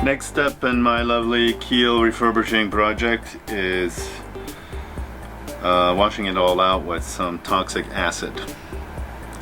Next step in my lovely keel refurbishing project is washing it all out with some toxic acid.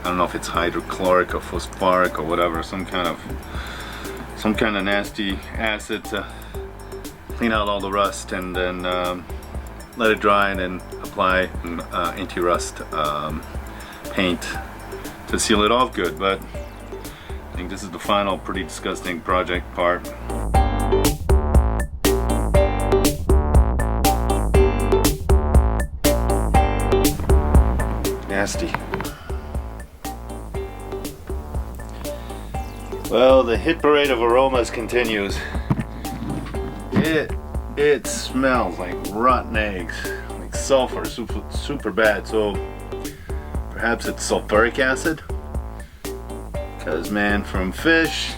I don't know if it's hydrochloric or phosphoric or whatever, some kind of nasty acid to clean out all the rust, and then let it dry and then apply anti-rust paint to seal it off good. But I think this is the final pretty disgusting project part. Nasty. Well, the hit parade of aromas continues. It smells like rotten eggs, like sulfur, super bad. So perhaps it's sulfuric acid. Because man, from fish,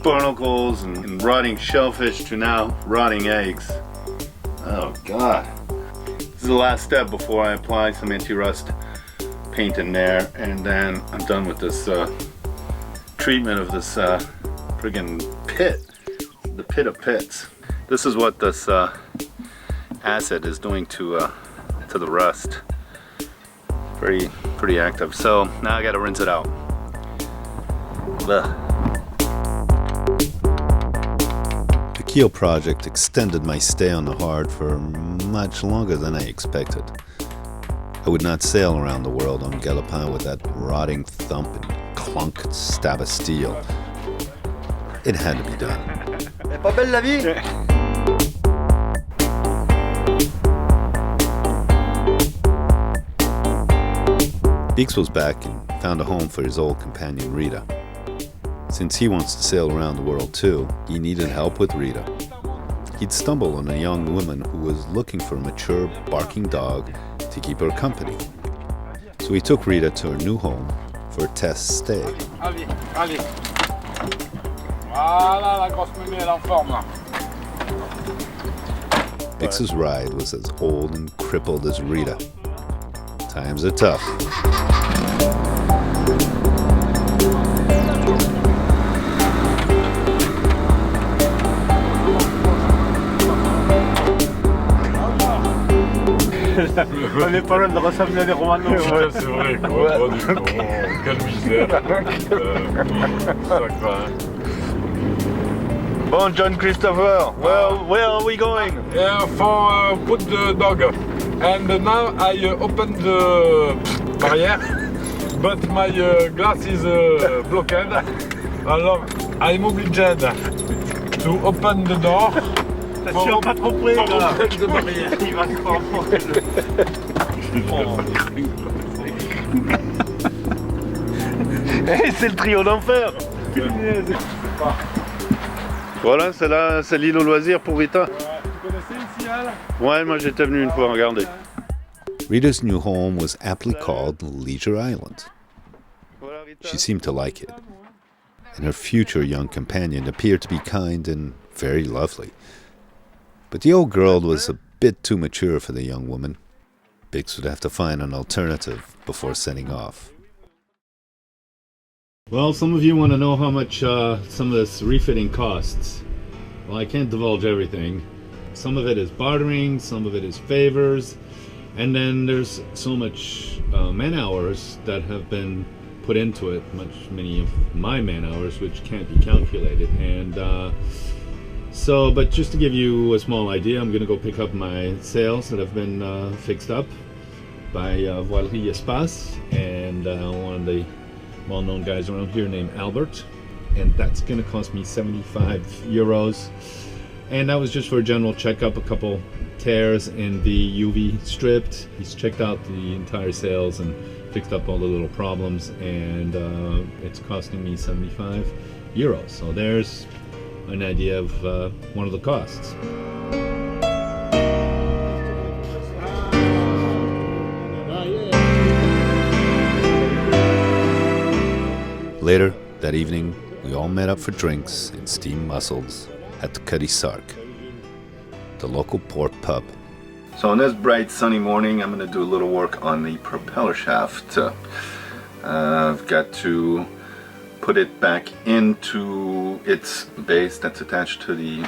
barnacles, and rotting shellfish to now rotting eggs. Oh God. This is the last step before I apply some anti-rust paint in there, and then I'm done with this treatment of this friggin' pit, the pit of pits. This is what this acid is doing to the rust. Pretty active. So now I gotta rinse it out. The keel project extended my stay on the Hard for much longer than I expected. I would not sail around the world on Galopin with that rotting thump and clunk stab of steel. It had to be done. Pas belle la vie? Beeks was back and found a home for his old companion Rita. Since he wants to sail around the world too, he needed help with Rita. He'd stumbled on a young woman who was looking for a mature, barking dog to keep her company. So he took Rita to her new home for a test stay. Allez, allez. Voilà, la grosse mémé, elle est en forme là. Bix's ride was as old and crippled as Rita. Times are tough. On n'est pas loin de ressembler à des Romanos. Ouais, c'est vrai, quoi. Oh, du coup, quelle misère. Ça craint. Bon, John Christopher, where are we going? For put the dog. And now I open the barrier, but my glass is blocked. Alors, I'm obliged to open the door. Attention, pas trop près, là. De barrière. Il va se prendre. C'est le trio d'enfer. Voilà, c'est l'île au loisir pour Rita. Tu connaissais ici, Al? Ouais, moi j'étais venu une fois regarder. Rita's new home was aptly called Leisure Island. She seemed to like it, and her future young companion appeared to be kind and very lovely. But the old girl was a bit too mature for the young woman. Bix would have to find an alternative before setting off. Well, some of you want to know how much some of this refitting costs. Well, I can't divulge everything. Some of it is bartering, some of it is favors, and then there's so much man hours that have been put into it, many of my man hours, which can't be calculated. And but just to give you a small idea, I'm going to go pick up my sails that have been fixed up by Voyage Espace and one of the well-known guys around here named Albert, and that's going to cost me €75. And that was just for a general checkup, a couple tears in the UV stripped. He's checked out the entire sails and fixed up all the little problems, and it's costing me 75 euros. So there's an idea of one of the costs. Later that evening, we all met up for drinks and steamed mussels at the Cutty Sark, the local port pub. So on this bright sunny morning, I'm going to do a little work on the propeller shaft. I've got to put it back into its base that's attached to the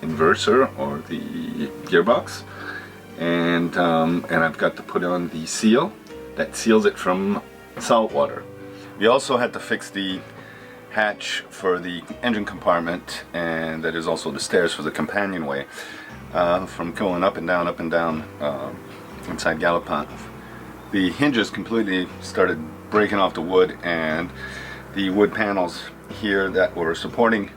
inverter or the gearbox, and I've got to put on the seal that seals it from salt water. We also had to fix the hatch for the engine compartment, and that is also the stairs for the companionway from going up and down inside Galopin. The hinges completely started breaking off the wood, and the wood panels here that were supporting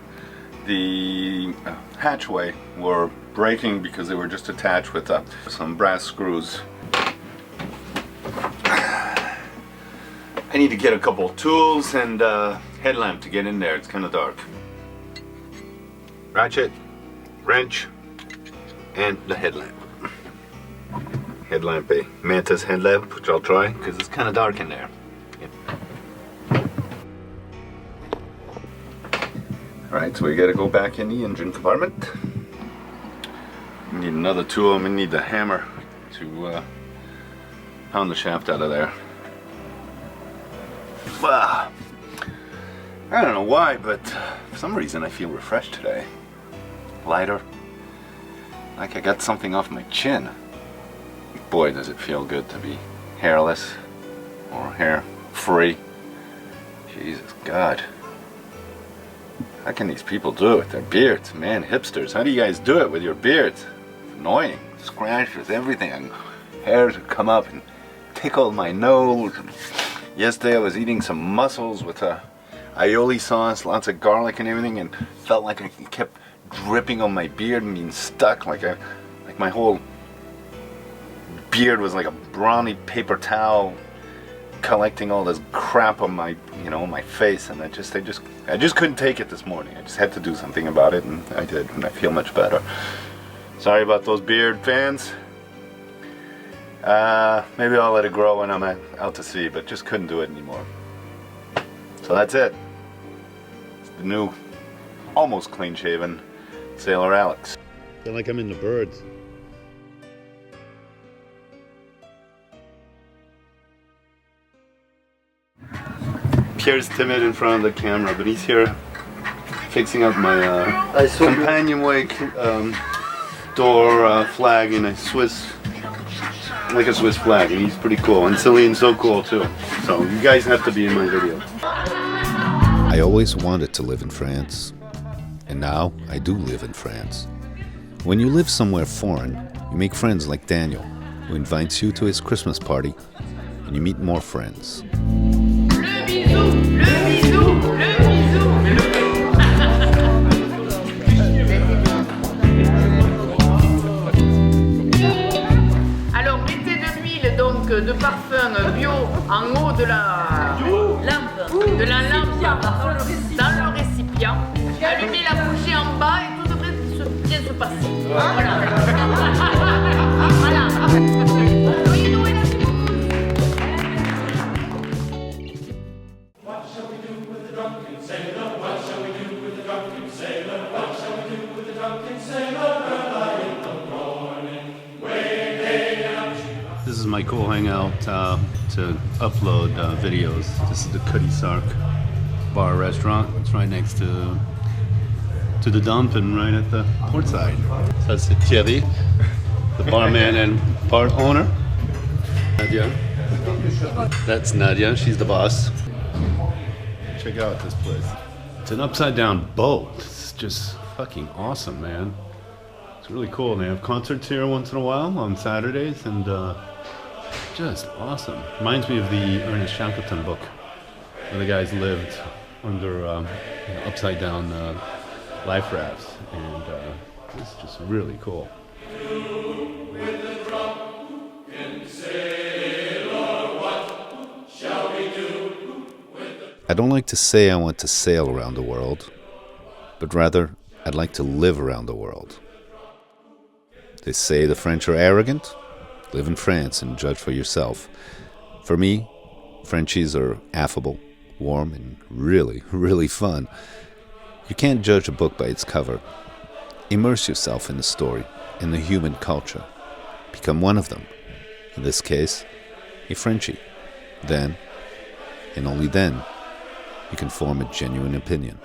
the hatchway were breaking because they were just attached with some brass screws. I need to get a couple tools and headlamp to get in there. It's kind of dark. Ratchet, wrench, and the headlamp. Headlamp, a Mantis headlamp, which I'll try because it's kind of dark in there. Alright, so we gotta go back in the engine compartment. We need another tool. I'm gonna need the hammer to pound the shaft out of there. Wow. I don't know why, but for some reason I feel refreshed today. Lighter. Like I got something off my chin. Boy, does it feel good to be hairless or hair free. Jesus God. How can these people do it with their beards? Man, hipsters, how do you guys do it with your beards? It's annoying. Scratches, everything. Hairs would come up and tickle my nose. Yesterday I was eating some mussels with aioli sauce, lots of garlic and everything, and felt like it kept dripping on my beard and being stuck, like my whole beard was like a brownie paper towel collecting all this crap on my, my face, and I just couldn't take it this morning. I just had to do something about it, and I did, and I feel much better. Sorry about those beard fans. Maybe I'll let it grow when I'm out to sea, but just couldn't do it anymore. So that's it. It's the new, almost clean-shaven Sailor Alex. I feel like I'm in the birds. Pierre's timid in front of the camera, but he's here fixing up my companionway door flag in a Swiss, like a Swiss flag, and he's pretty cool, and Celine's so cool too. So you guys have to be in my video. I always wanted to live in France, and now I do live in France. When you live somewhere foreign, you make friends like Daniel, who invites you to his Christmas party, and you meet more friends. Le bisou, le bisou, le bisou. Alors mettez de l'huile, donc de parfum bio en haut de la lampe, dans le récipient. Allumez la bougie en bas et tout devrait bien se passer. Voilà. Voilà. This is my cool hangout to upload videos. This is the Cutty Sark bar restaurant. It's right next to the dump and right at the port side. So that's Thierry, the barman and bar owner. Nadia. That's Nadia, she's the boss. Check out this place. It's an upside down boat. It's just fucking awesome, man. It's really cool. They have concerts here once in a while on Saturdays, and just awesome. Reminds me of the Ernest Shackleton book, where the guys lived under upside down life rafts, and it's just really cool. I don't like to say I want to sail around the world, but rather I'd like to live around the world. They say the French are arrogant. Live in France and judge for yourself. For me, Frenchies are affable, warm, and really, really fun. You can't judge a book by its cover. Immerse yourself in the story, in the human culture. Become one of them. In this case, a Frenchie. Then, and only then, you can form a genuine opinion.